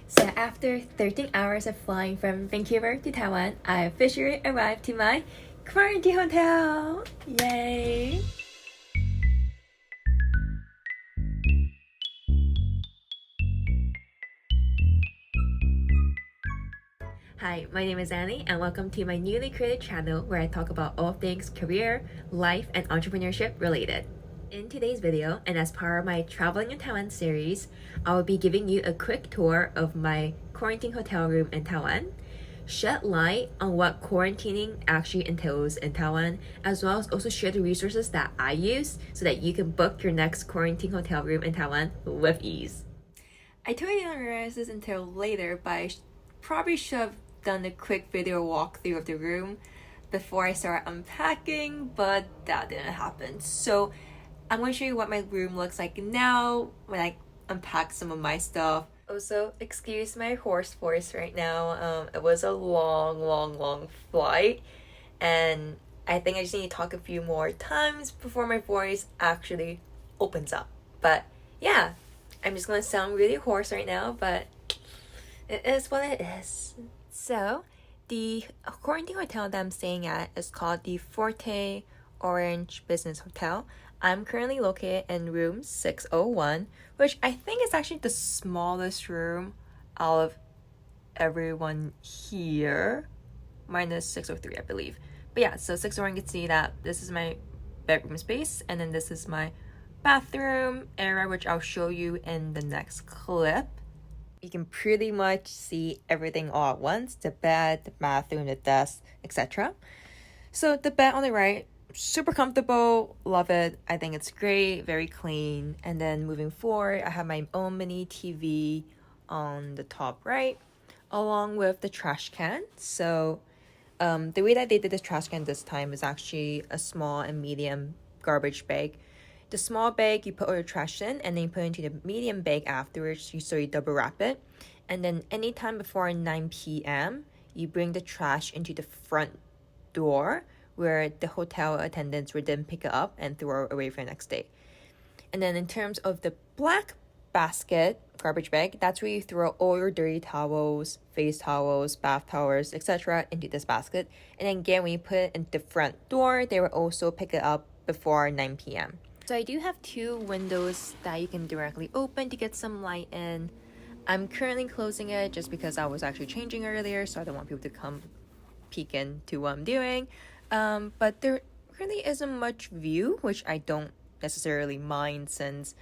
So after 13 hours of flying from Vancouver to Taiwan, I officially arrived to my quarantine hotel. Yay! Hi, my name is Annie and welcome to my newly created channel where I talk about all things career, life, and entrepreneurship related. In today's video, and as part of my Traveling in Taiwan series, I will be giving you a quick tour of my quarantine hotel room in Taiwan, shed light on what quarantining actually entails in Taiwan, as well as also share the resources that I use so that you can book your next quarantine hotel room in Taiwan with ease. I totally didn't realize this until later, but I probably should have done a quick video walkthrough of the room before I start unpacking, but that didn't happen. So I'm going to show you what my room looks like now when I unpack some of my stuff. Also, excuse my hoarse voice right now. It was a long flight, and I think I just need to talk a few more times before my voice actually opens up. But yeah, I'm just going to sound really hoarse right now, but it is what it is. So, the quarantine hotel that I'm staying at is called the Forte Orange Business Hotel. I'm currently located in room 601, which I think is actually the smallest room out of everyone here, minus 603, I believe. But yeah, so 601, you can see that this is my bedroom space, and then this is my bathroom area, which I'll show you in the next clip. You can pretty much see everything all at once: the bed, the bathroom, the desk, etc. So the bed on the right, super comfortable, love it. I think it's great, very clean. And then moving forward, I have my own mini TV on the top right, along with the trash can. So the way that they did this trash can this time is actually a small and medium garbage bag. The small bag, you put all your trash in, and then you put it into the medium bag afterwards, so you double wrap it. And then anytime before 9 p.m., you bring the trash into the front door, where the hotel attendants would then pick it up and throw it away for the next day. And then in terms of the black basket, garbage bag, that's where you throw all your dirty towels, face towels, bath towels, etc. into this basket. And then again, when you put it in the front door, they will also pick it up before 9 p.m. So I do have two windows that you can directly open to get some light in. I'm currently closing it just because I was actually changing earlier, so I don't want people to come peek into what I'm doing. But there really isn't much view, which I don't necessarily mind since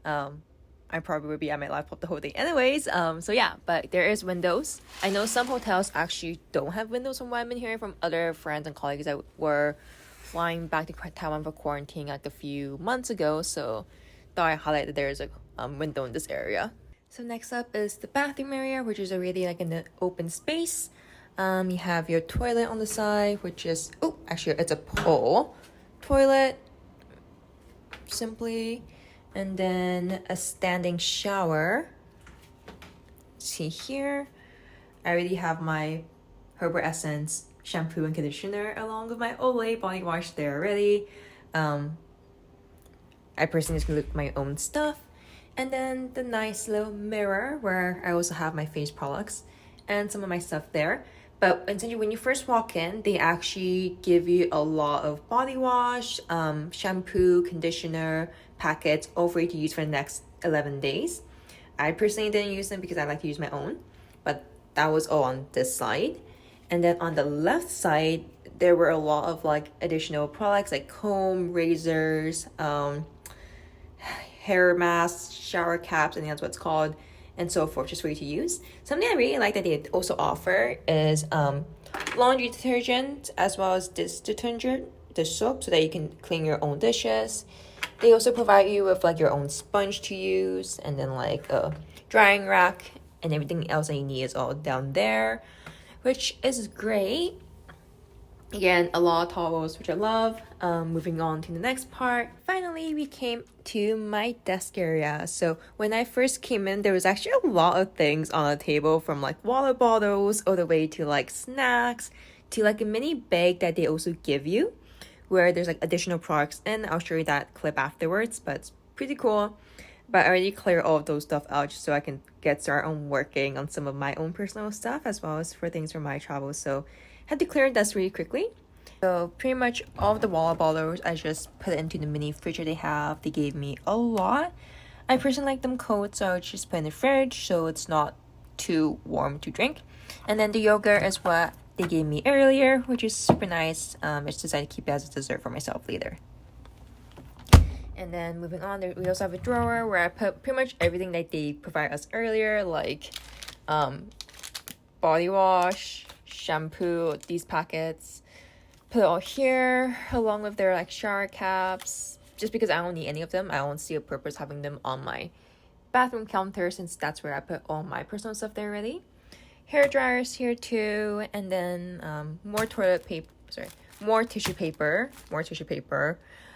I probably would be at my laptop the whole day anyways. So yeah, but there is windows. I know some hotels actually don't have windows from what I've been hearing from other friends and colleagues that were flying back to Taiwan for quarantine like a few months ago, so thought I highlight that there is a window in this area. So next up is the bathroom area, which is already like in the open space. You have your toilet on the side, which is, actually it's a pole toilet, simply, and then a standing shower. See here, I already have my Herbal Essence shampoo and conditioner along with my Olay body wash there already. I personally just look at my own stuff, and then the nice little mirror where I also have my face products and some of my stuff there. But essentially, when you first walk in, they actually give you a lot of body wash, shampoo, conditioner packets, all for you to use for the next 11 days. I personally didn't use them because I like to use my own, but that was all on this side. And then on the left side, there were a lot of like additional products like comb, razors, hair masks, shower caps, I think that's what it's called, and so forth, just for you to use. Something I really like that they also offer is laundry detergent as well as dish detergent, dish soap, so that you can clean your own dishes. They also provide you with like your own sponge to use, and then like a drying rack, and everything else that you need is all down there, which is great. Again, a lot of towels, which I love. Moving on to the next part. Finally, we came to my desk area. So when I first came in, there was actually a lot of things on the table, from like water bottles all the way to like snacks to like a mini bag that they also give you, where there's like additional products in. I'll show you that clip afterwards, but it's pretty cool. But I already cleared all of those stuff out just so I can get started on working on some of my own personal stuff as well as for things for my travels. So I had to clear this really quickly. So pretty much all of the water bottles, I just put it into the mini fridge they have. They gave me a lot. I personally like them cold, so I just put in the fridge so it's not too warm to drink. And then the yogurt is what they gave me earlier, which is super nice. I just decided to keep it as a dessert for myself later. And then moving on, we also have a drawer where I put pretty much everything that they provided us earlier, like body wash, shampoo, these packets. Put it all here along with their like shower caps, just because I don't need any of them. I don't see a purpose having them on my bathroom counter since that's where I put all my personal stuff there already. Hair dryers here too, and then more tissue paper.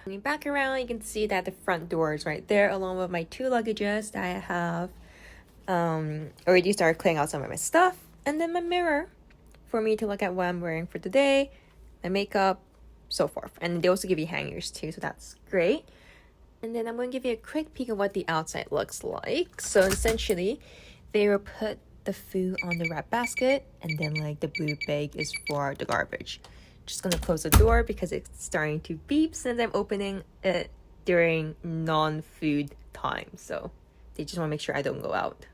Moving back around, you can see that the front door is right there along with my 2 luggages that I have already started clearing out some of my stuff, and then my mirror for me to look at what I'm wearing for today, my makeup, so forth. And they also give you hangers too, so that's great. And then I'm going to give you a quick peek of what the outside looks like. So essentially, they will put the food on the wrap basket, and then like the blue bag is for the garbage. Just gonna close the door because it's starting to beep since I'm opening it during non-food time. So they just want to make sure I don't go out.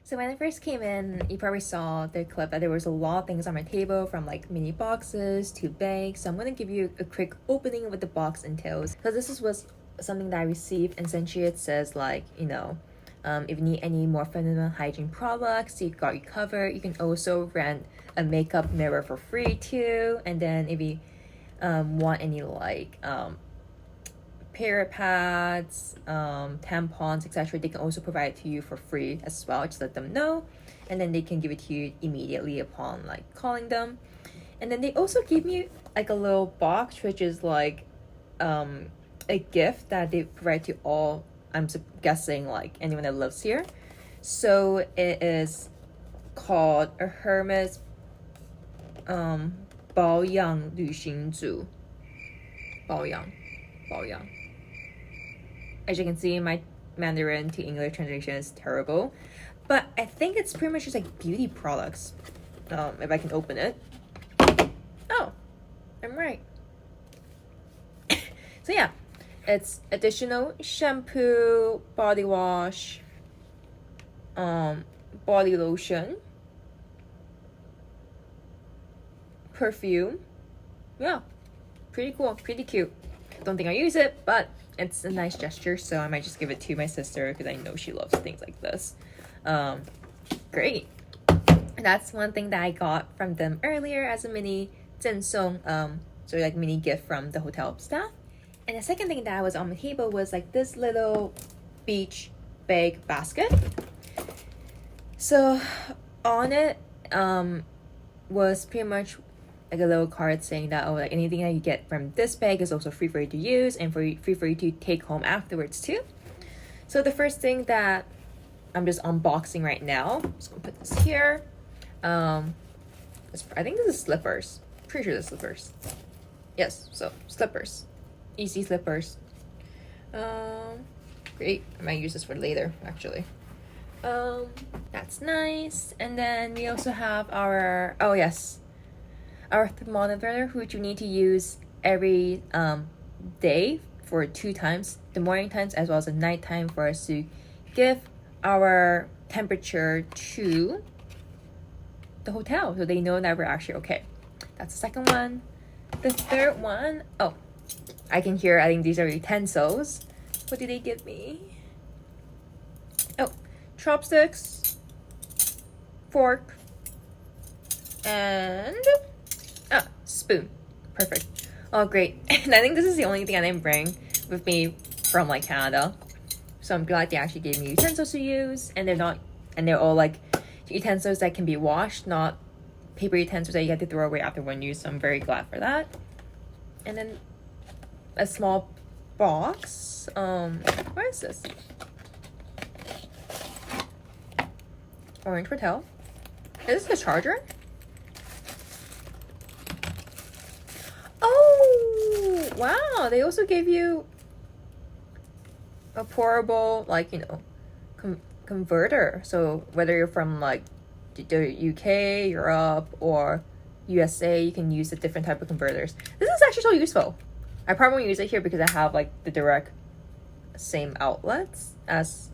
So when I first came in, you probably saw the clip that there was a lot of things on my table, from like mini boxes to bags. So I'm gonna give you a quick opening with the box entails. So this was something that I received, and essentially it says like, you know, if you need any more feminine hygiene products, you got you covered. You can also rent a makeup mirror for free too. And then if you want any like period pads, tampons, etc., they can also provide it to you for free as well. Just let them know, and then they can give it to you immediately upon like calling them. And then they also give me like a little box, which is like a gift that they provide to all, I'm guessing like anyone that lives here. So it is called a Hermes 保养旅行组. 保养. As you can see, my Mandarin to English translation is terrible, but I think it's pretty much just like beauty products. If I can open it. Oh, I'm right. So yeah, it's additional shampoo, body wash, body lotion, perfume. Yeah, pretty cool, pretty cute. Don't think I use it, but it's a nice gesture, so I might just give it to my sister because I know she loves things like this. Great. And that's one thing that I got from them earlier as a mini 赠送, so like mini gift from the hotel staff. And the second thing that was on the table was like this little beach bag basket. So on it was pretty much like a little card saying that, oh, like anything that you get from this bag is also free for you to use and free for you to take home afterwards too. So the first thing that I'm just unboxing right now, I'm just gonna put this here. I think this is slippers. Pretty sure this is slippers. Yes, so slippers, easy slippers. Great. I might use this for later actually. That's nice. And then we also have our our thermometer, which you need to use every day for 2 times, the morning times as well as the night time, for us to give our temperature to the hotel so they know that we're actually okay. That's the second one. The third one, oh, I can hear, I think these are utensils. What did they give me? Oh, chopsticks, fork, and spoon. Perfect. Oh, great. And I think this is the only thing I didn't bring with me from like Canada. So I'm glad they actually gave me utensils to use, and they're all like utensils that can be washed, not paper utensils that you have to throw away after one use. So I'm very glad for that. And then a small box. What is this? Orange Hotel. Is this the charger? Oh, wow. They also gave you a portable, like, converter. So whether you're from like the UK, Europe, or USA, you can use a different type of converters. This is actually so useful. I probably won't use it here because I have like the direct same outlets as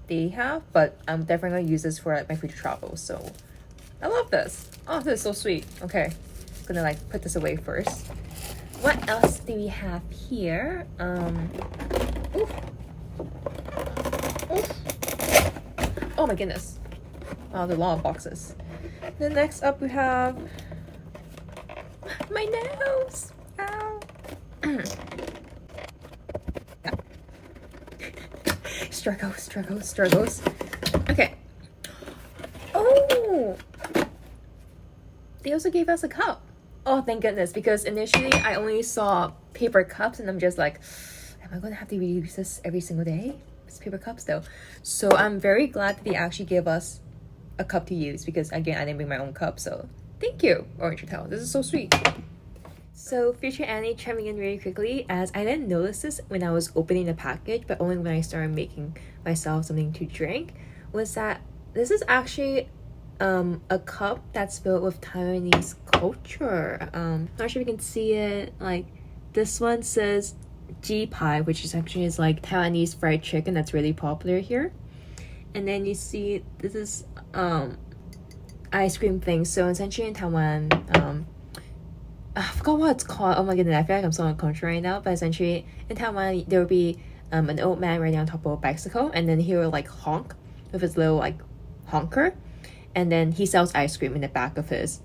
they have, but I'm definitely gonna use this for like my future travels. So I love this. Oh, this is so sweet. Okay, I'm gonna like put this away first. What else do we have here? Oof. Oof. Oh my goodness. Wow, there's a lot of boxes. Then next up we have my nose. Ow. struggles. Okay. Oh, they also gave us a cup. Oh, thank goodness, because initially I only saw paper cups and I'm just like, am I gonna have to reuse this every single day? It's paper cups though. So I'm very glad that they actually gave us a cup to use, because again, I didn't bring my own cup. So thank you, Orange Hotel. This is so sweet. So future Annie chiming in really quickly, as I didn't notice this when I was opening the package, but only when I started making myself something to drink, was that this is actually a cup that's filled with Taiwanese culture. Not sure if you can see it. Like this one says G pie, which is actually is like Taiwanese fried chicken that's really popular here. And then you see this is ice cream thing. So essentially in Taiwan, I forgot what it's called. Oh my goodness, I feel like I'm so unconscious right now. But essentially in Taiwan, there will be an old man riding on top of a bicycle, and then he will like honk with his little like honker, and then he sells ice cream in the back of his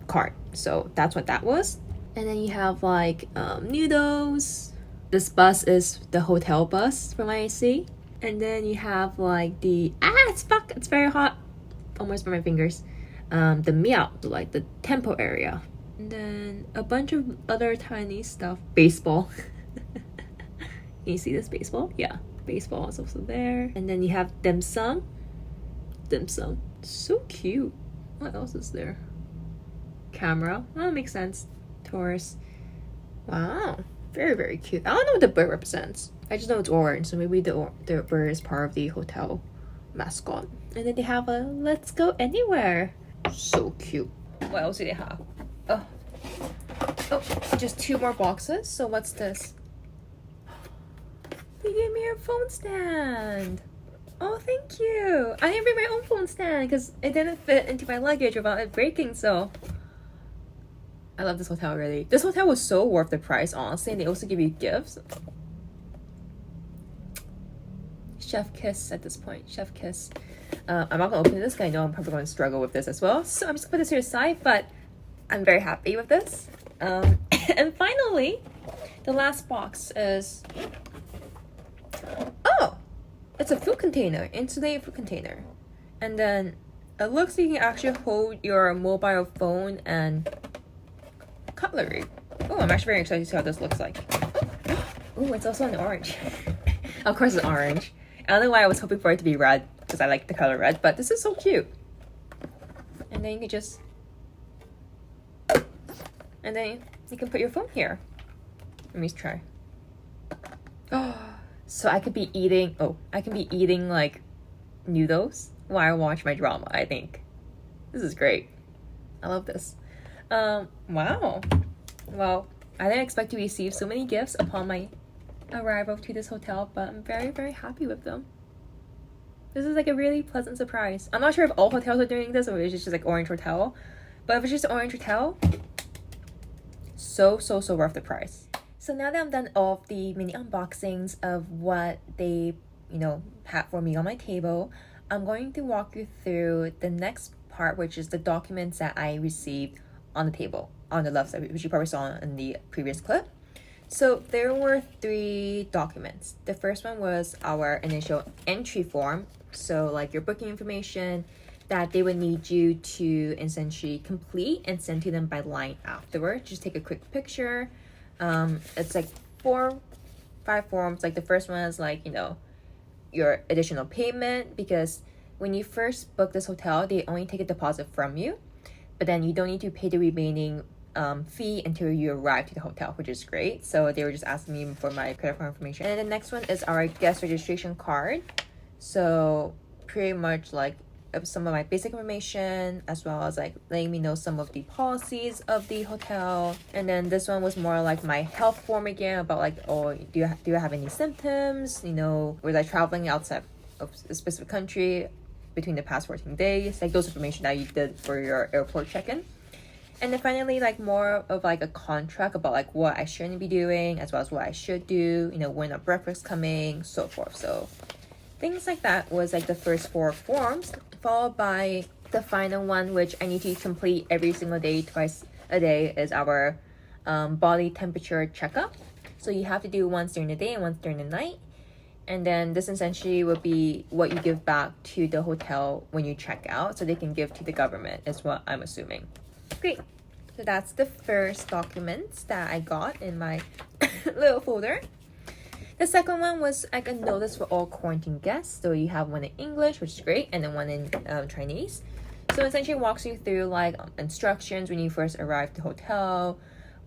cart. So that's what that was. And then you have like noodles. This bus is the hotel bus from IC. And then you have like the it's very hot, almost by my fingers. The miao, like the temple area. And then a bunch of other tiny stuff. Baseball. Can you see this baseball? Yeah, baseball is also there. And then you have dim sum. So cute. What else is there? Camera. Oh, that makes sense. Taurus. Wow, very, very cute. I don't know what the bird represents. I just know it's orange, so maybe the bird is part of the hotel mascot. And then they have a let's go anywhere. So cute. What else do they have? Oh, just 2 more boxes. So what's this? They gave me a phone stand. Oh, thank you. I didn't bring my own phone stand because it didn't fit into my luggage without it breaking. So I love this hotel, really. This hotel was so worth the price, honestly. And they also give you gifts. Chef kiss at this point. Chef kiss. I'm not gonna open this because I know I'm probably going to struggle with this as well. So I'm just gonna put this here aside, but I'm very happy with this. And finally, the last box is, oh, it's a food container, insulated food container. And then it looks like you can actually hold your mobile phone and cutlery. Oh, I'm actually very excited to see how this looks like. Oh, it's also an orange. Of course it's orange. I don't know why I was hoping for it to be red, because I like the color red, but this is so cute. And then you can just, and then you can put your phone here. Let me try. Oh, so I could be eating, like noodles while I watch my drama, I think. This is great. I love this. Wow. Well, I didn't expect to receive so many gifts upon my arrival to this hotel, but I'm very, very happy with them. This is like a really pleasant surprise. I'm not sure if all hotels are doing this or if it's just like Orange Hotel, but if it's just Orange Hotel, so worth the price. So now that I'm done all of the mini unboxings of what they, had for me on my table, I'm going to walk you through the next part, which is the documents that I received on the table, on the left side, which you probably saw in the previous clip. So there were 3 documents. The first one was our initial entry form. So like your booking information that they would need you to essentially complete and send to them by line afterwards. Just take a quick picture. It's like 4-5 forms. Like the first one is like, your additional payment, because when you first book this hotel, they only take a deposit from you, but then you don't need to pay the remaining fee until you arrive to the hotel, which is great. So they were just asking me for my credit card information. And the next one is our guest registration card. So pretty much like some of my basic information, as well as like letting me know some of the policies of the hotel. And then this one was more like my health form again, about like, oh, do you have any symptoms, was I traveling outside of a specific country between the past 14 days, like those information that you did for your airport check-in. And then finally, like more of like a contract about like what I shouldn't be doing, as well as what I should do, when a breakfast coming, so forth. So things like that was like the first 4 forms, followed by the final one, which I need to complete every single day, twice a day, is our body temperature checkup. So you have to do once during the day and once during the night. And then this essentially would be what you give back to the hotel when you check out, so they can give to the government, is what I'm assuming. Great. So that's the first documents that I got in my little folder. The second one was like a notice for all quarantine guests. So you have one in English, which is great, and then one in Chinese. So essentially walks you through like instructions when you first arrive at the hotel,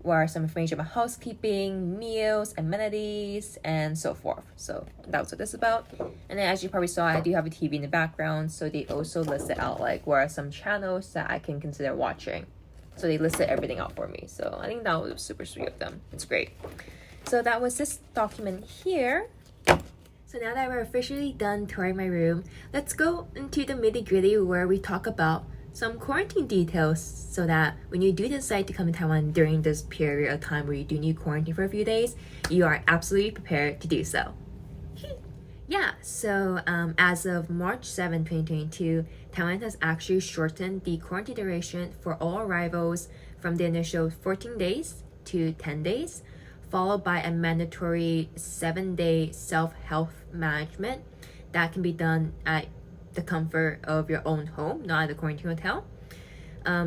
what are some information about housekeeping, meals, amenities, and so forth. So that's what this is about. And then as you probably saw, I do have a TV in the background, so they also listed out like what are some channels that I can consider watching. So they listed everything out for me. So I think that was super sweet of them. It's great. So that was this document here. So now that we're officially done touring my room, let's go into the nitty-gritty where we talk about some quarantine details, so that when you do decide to come to Taiwan during this period of time where you do need quarantine for a few days, you are absolutely prepared to do so. Yeah, so as of March 7, 2022, Taiwan has actually shortened the quarantine duration for all arrivals from the initial 14 days to 10 days, followed by a mandatory 7-day self-health management that can be done at the comfort of your own home, not at the quarantine hotel.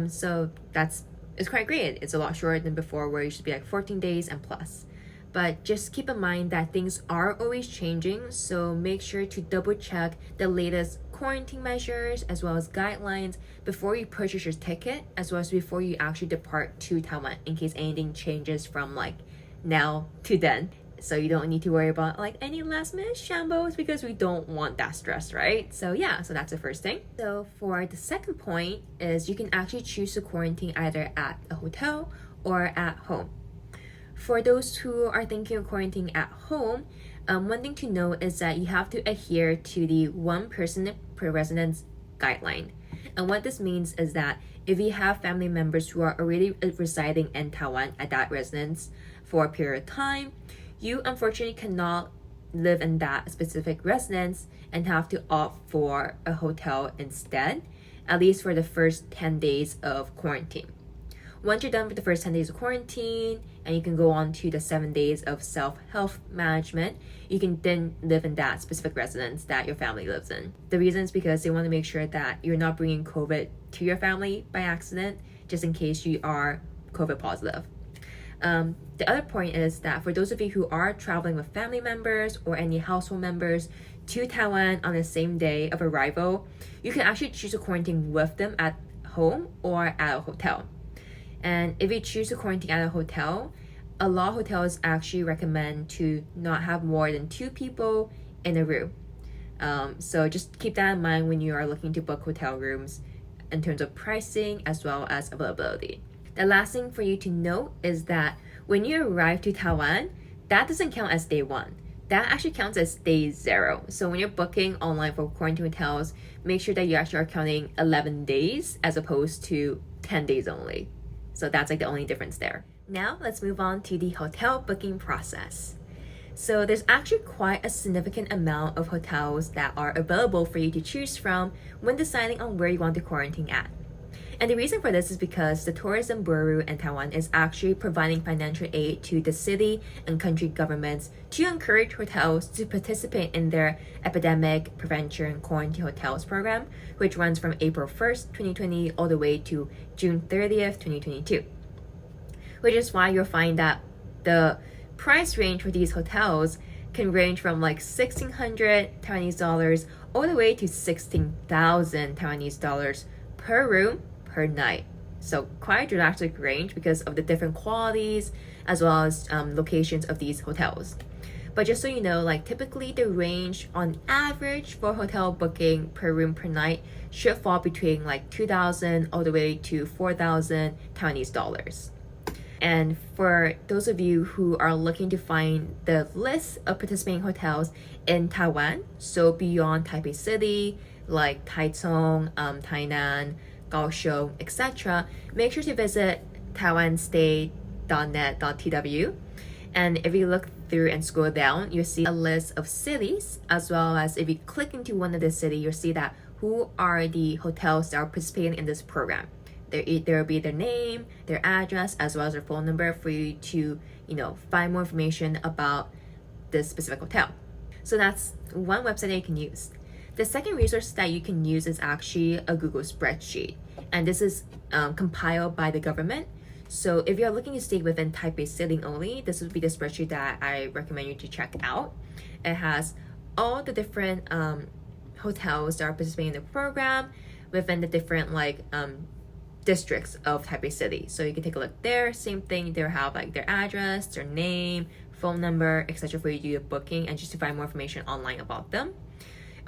So it's quite great. It's a lot shorter than before, where it should be like 14 days and plus. But just keep in mind that things are always changing, so make sure to double check the latest quarantine measures as well as guidelines before you purchase your ticket, as well as before you actually depart to Taiwan, in case anything changes from like now to then. So you don't need to worry about like any last minute shambles, because we don't want that stress, right? So yeah, so that's the first thing. So for the second point is you can actually choose to quarantine either at a hotel or at home. For those who are thinking of quarantining at home, one thing to note is that you have to adhere to the 1 person per residence guideline. And what this means is that if you have family members who are already residing in Taiwan at that residence for a period of time, you unfortunately cannot live in that specific residence and have to opt for a hotel instead, at least for the first 10 days of quarantine. Once you're done with the first 10 days of quarantine and you can go on to the 7 days of self-health management, you can then live in that specific residence that your family lives in. The reason is because they want to make sure that you're not bringing COVID to your family by accident, just in case you are COVID positive. The other point is that for those of you who are traveling with family members or any household members to Taiwan on the same day of arrival, you can actually choose to quarantine with them at home or at a hotel. And if you choose to quarantine at a hotel, a lot of hotels actually recommend to not have more than 2 people in a room. So just keep that in mind when you are looking to book hotel rooms in terms of pricing as well as availability. The last thing for you to note is that when you arrive to Taiwan, that doesn't count as day 1. That actually counts as day 0. So when you're booking online for quarantine hotels, make sure that you actually are counting 11 days as opposed to 10 days only. So that's like the only difference there. Now let's move on to the hotel booking process. So there's actually quite a significant amount of hotels that are available for you to choose from when deciding on where you want to quarantine at. And the reason for this is because the Tourism Bureau in Taiwan is actually providing financial aid to the city and country governments to encourage hotels to participate in their Epidemic Prevention Quarantine Hotels program, which runs from April 1st, 2020 all the way to June 30th, 2022. Which is why you'll find that the price range for these hotels can range from like 1,600 Taiwanese dollars all the way to 16,000 Taiwanese dollars per room per night. So quite a drastic range because of the different qualities as well as locations of these hotels. But just so you know, like typically the range on average for hotel booking per room per night should fall between like 2,000 all the way to 4,000 Taiwanese dollars. And for those of you who are looking to find the list of participating hotels in Taiwan, so beyond Taipei City, like Taichung, Tainan, Kaohsiung, etc., make sure to visit taiwanstay.net.tw. And if you look through and scroll down, you'll see a list of cities, as well as if you click into one of the cities, you'll see that who are the hotels that are participating in this program. There will be their name, their address, as well as their phone number for you to, find more information about this specific hotel. So that's one website that you can use. The second resource that you can use is actually a Google spreadsheet. And this is compiled by the government. So if you're looking to stay within Taipei City only, this would be the spreadsheet that I recommend you to check out. It has all the different hotels that are participating in the program within the different districts of Taipei City. So you can take a look there. Same thing, they'll have like their address, their name, phone number, etc. for you to do the booking and just to find more information online about them.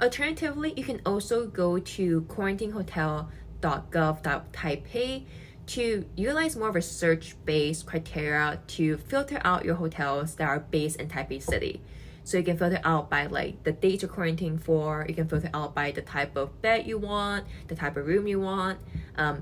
Alternatively, you can also go to quarantinehotel.gov.taipei to utilize more of a search-based criteria to filter out your hotels that are based in Taipei City. So you can filter out by like the dates you're quarantining for, you can filter out by the type of bed you want, the type of room you want,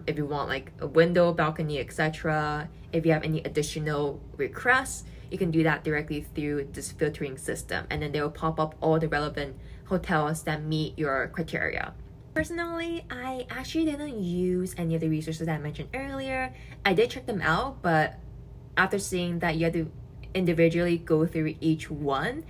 if you want like a window, balcony, etc. If you have any additional requests, you can do that directly through this filtering system, and then they will pop up all the relevant hotels that meet your criteria. Personally, I actually didn't use any of the resources that I mentioned earlier. I did check them out, but after seeing that you have to individually go through each one,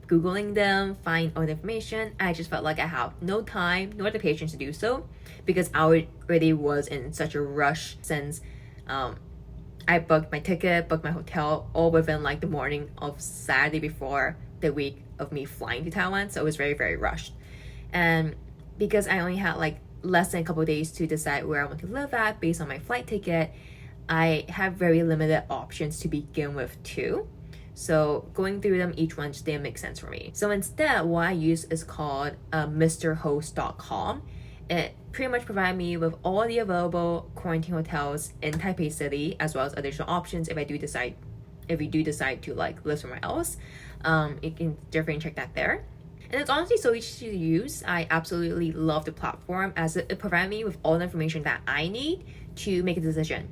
Googling them, find all the information, I just felt like I have no time nor the patience to do so because I already was in such a rush since I booked my ticket, booked my hotel all within like the morning of Saturday before the week of me flying to Taiwan. So it was very, very rushed. And because I only had like less than a couple of days to decide where I want to live at based on my flight ticket, I have very limited options to begin with too. So going through them, each one just didn't make sense for me. So instead, what I use is called MrHost.com. It pretty much provides me with all the available quarantine hotels in Taipei City, as well as additional options if you do decide to like live somewhere else. You can definitely check that there. And it's honestly so easy to use. I absolutely love the platform as it provides me with all the information that I need to make a decision.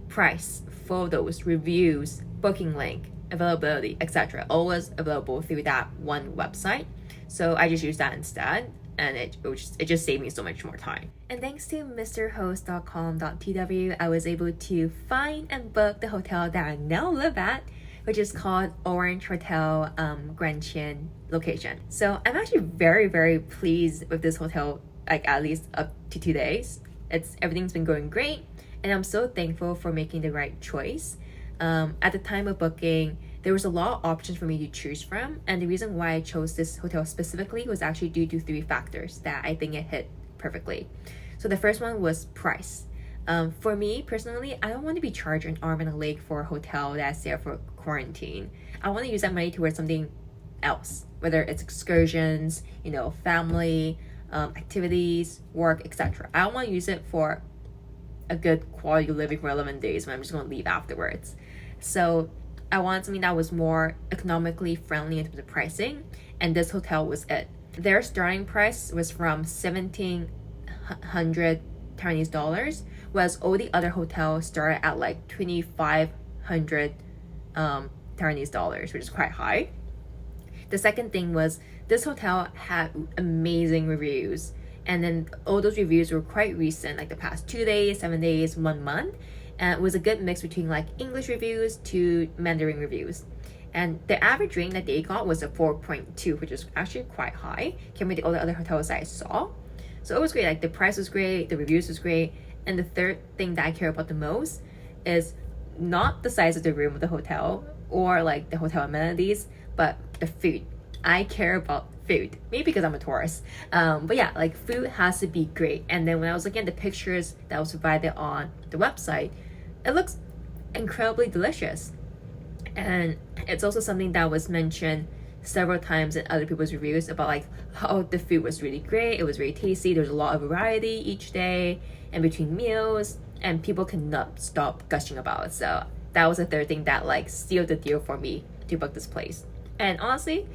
Price, photos, reviews, booking link, availability, etc. Always available through that one website. So I just use that instead, and it just saved me so much more time. And thanks to MrHost.com.tw, I was able to find and book the hotel that I now live at, which is called Orange Hotel Grand Chien location. So I'm actually very, very pleased with this hotel, like at least up to 2 days. Everything's been going great, and I'm so thankful for making the right choice. At the time of booking, there was a lot of options for me to choose from, and the reason why I chose this hotel specifically was actually due to 3 factors that I think it hit perfectly. So the first one was price. For me personally, I don't want to be charged an arm and a leg for a hotel that's there for quarantine. I want to use that money towards something else, whether it's excursions, family, activities, work, etc. I don't want to use it for a good quality living for 11 days when I'm just going to leave afterwards. So I wanted something that was more economically friendly in terms of pricing, and this hotel was it. Their starting price was from 1,700 Taiwanese dollars, whereas all the other hotels started at like 2,500 Taiwanese dollars, which is quite high. The second thing was this hotel had amazing reviews, and then all those reviews were quite recent, like the past 2 days, 7 days, 1 month. And it was a good mix between like English reviews to Mandarin reviews. And the average rating that they got was a 4.2, which is actually quite high compared to all the other hotels that I saw. So it was great. Like the price was great, the reviews was great. And the third thing that I care about the most is not the size of the room of the hotel or like the hotel amenities, but the food. I care about food. Maybe because I'm a tourist. But yeah, like food has to be great. And then when I was looking at the pictures that was provided on the website, it looks incredibly delicious. And it's also something that was mentioned several times in other people's reviews about like how the food was really great, it was very tasty, there's a lot of variety each day and between meals, and people cannot stop gushing about it. So that was the third thing that like sealed the deal for me to book this place. And honestly,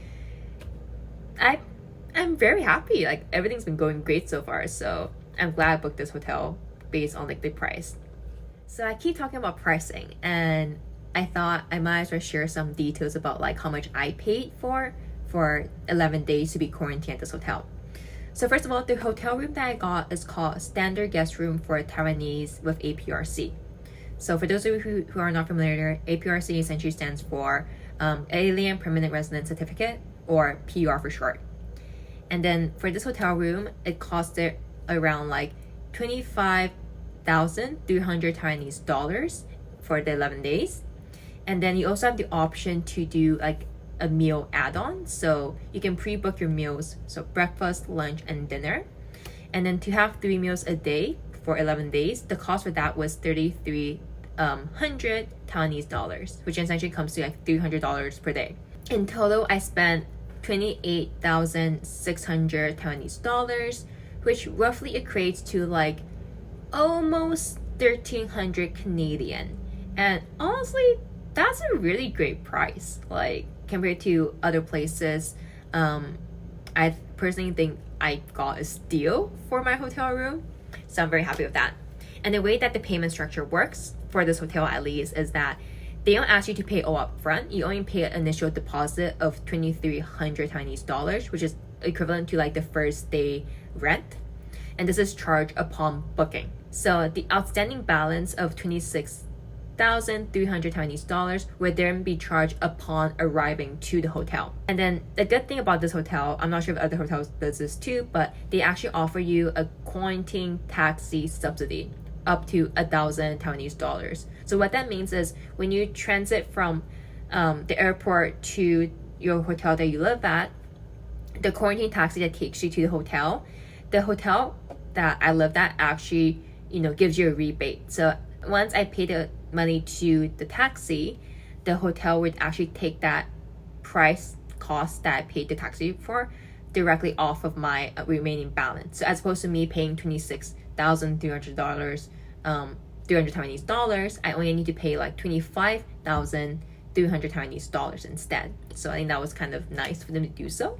I'm very happy. Like everything's been going great so far, so I'm glad I booked this hotel based on like the price. So I keep talking about pricing, and I thought I might as well share some details about like how much I paid for 11 days to be quarantined at this hotel. So first of all, the hotel room that I got is called Standard Guest Room for Taiwanese with APRC. So for those of you who are not familiar, APRC essentially stands for Alien Permanent Resident Certificate, or PR for short. And then for this hotel room, it costed around like 25,300 Taiwanese dollars for the 11 days. And then you also have the option to do like a meal add-on. So you can pre-book your meals, so breakfast, lunch, and dinner. And then to have 3 meals a day for 11 days, the cost for that was 3,300 Taiwanese dollars, which essentially comes to like $300 per day. In total, I spent 28,600 Taiwanese dollars, which roughly equates to like almost 1,300 Canadian. And honestly, that's a really great price, like compared to other places. I personally think I got a steal for my hotel room, so I'm very happy with that. And the way that the payment structure works for this hotel, at least, is that they don't ask you to pay all up front. You only pay an initial deposit of 2,300 Chinese dollars, which is equivalent to like the first day rent, and this is charged upon booking. So the outstanding balance of 26,300 Chinese dollars would then be charged upon arriving to the hotel. And then the good thing about this hotel, I'm not sure if other hotels does this too, but they actually offer you a quarantine taxi subsidy up to 1,000 Taiwanese dollars. So what that means is when you transit from the airport to your hotel that you live at, the quarantine taxi that takes you to the hotel that I lived at actually, gives you a rebate. So once I pay the money to the taxi, the hotel would actually take that price cost that I paid the taxi for directly off of my remaining balance. So as opposed to me paying $26,300, 300 Taiwanese dollars, I only need to pay like 25,300 Taiwanese dollars instead. So I think that was kind of nice for them to do so.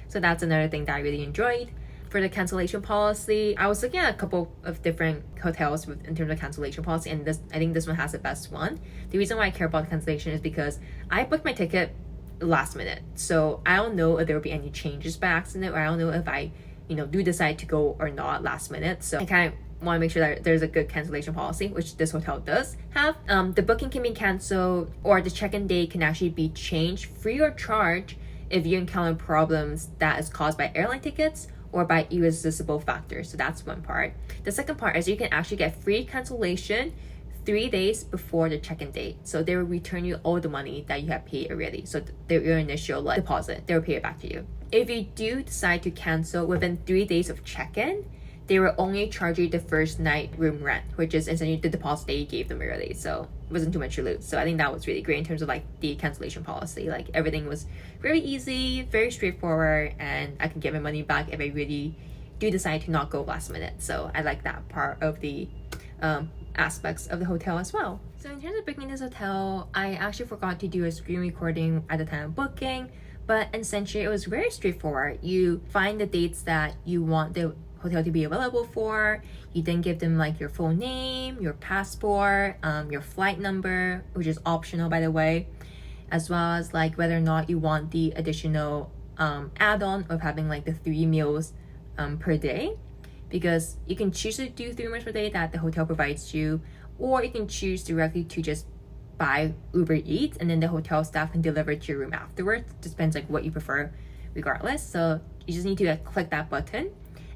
So that's another thing that I really enjoyed. For the cancellation policy, I was looking at a couple of different hotels in terms of cancellation policy, and I think this one has the best one. The reason why I care about cancellation is because I booked my ticket last minute, so I don't know if there will be any changes by accident, or I don't know if I, do decide to go or not last minute. So I kind of want to make sure that there's a good cancellation policy, which this hotel does have. The booking can be canceled, or the check-in date can actually be changed free of charge if you encounter problems that is caused by airline tickets or by irresistible factors. So that's one part. The second part is you can actually get free cancellation 3 days before the check-in date. So they will return you all the money that you have paid already. So your initial deposit, they will pay it back to you. If you do decide to cancel within 3 days of check-in, they will only charge you the first night room rent, which is essentially the deposit that you gave them early. So it wasn't too much to lose. So I think that was really great in terms of like the cancellation policy. Like everything was very easy, very straightforward, and I can get my money back if I really do decide to not go last minute. So I like that part of the aspects of the hotel as well. So in terms of booking this hotel, I actually forgot to do a screen recording at the time of booking, but essentially it was very straightforward. You find the dates that you want the hotel to be available for. You then give them like your full name, your passport, your flight number, which is optional by the way, as well as like whether or not you want the additional add-on of having like the 3 meals per day, because you can choose to do 3 meals per day that the hotel provides you, or you can choose directly to just buy Uber Eats and then the hotel staff can deliver it to your room afterwards. It depends like what you prefer regardless. So you just need to like click that button,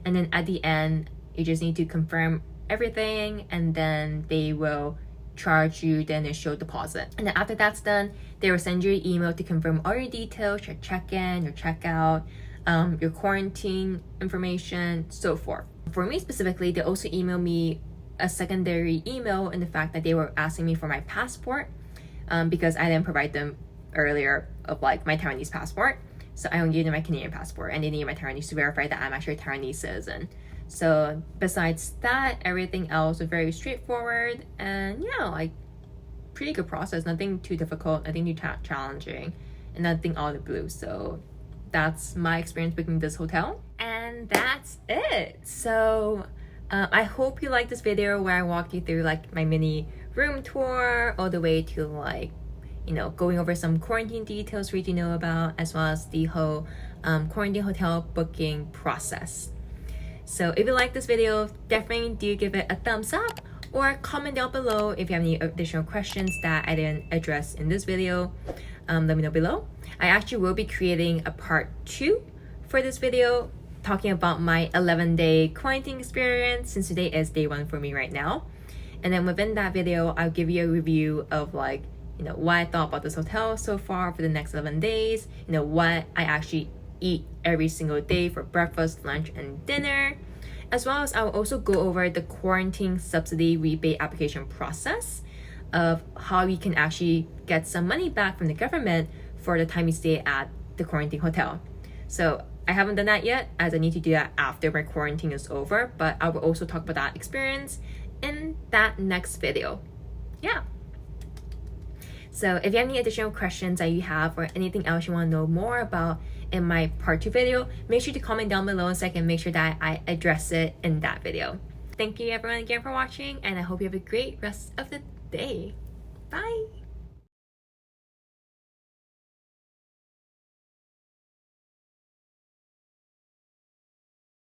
and then at the end you just need to confirm everything, and then they will charge you the initial deposit. And then after that's done, they will send you an email to confirm all your details, your check-in, your check-out, your quarantine information, so forth. For me specifically, they also emailed me a secondary email in the fact that they were asking me for my passport because I didn't provide them earlier of like my Taiwanese passport. So I only needed my Canadian passport and they needed my Taiwanese to verify that I'm actually a Taiwanese citizen. So besides that, everything else was very straightforward and yeah, like pretty good process. Nothing too difficult, nothing too challenging, and nothing out of the blue. So that's my experience booking this hotel. And that's it. So I hope you liked this video where I walked you through like my mini room tour all the way to like, you know, going over some quarantine details for you to know about, as well as the whole quarantine hotel booking process. So if you like this video, definitely do give it a thumbs up or comment down below if you have any additional questions that I didn't address in this video. Let me know below. I actually will be creating a part 2 for this video, talking about my 11-day quarantine experience, since today is day 1 for me right now. And then within that video, I'll give you a review of like, you know, what I thought about this hotel so far for the next 11 days, you know, what I actually eat every single day for breakfast, lunch, and dinner, as well as I will also go over the quarantine subsidy rebate application process of how you can actually get some money back from the government for the time you stay at the quarantine hotel. So I haven't done that yet, as I need to do that after my quarantine is over, but I will also talk about that experience in that next video. Yeah. So if you have any additional questions that you have or anything else you want to know more about in my part 2 video, make sure to comment down below so I can make sure that I address it in that video. Thank you everyone again for watching, and I hope you have a great rest of the day. Bye!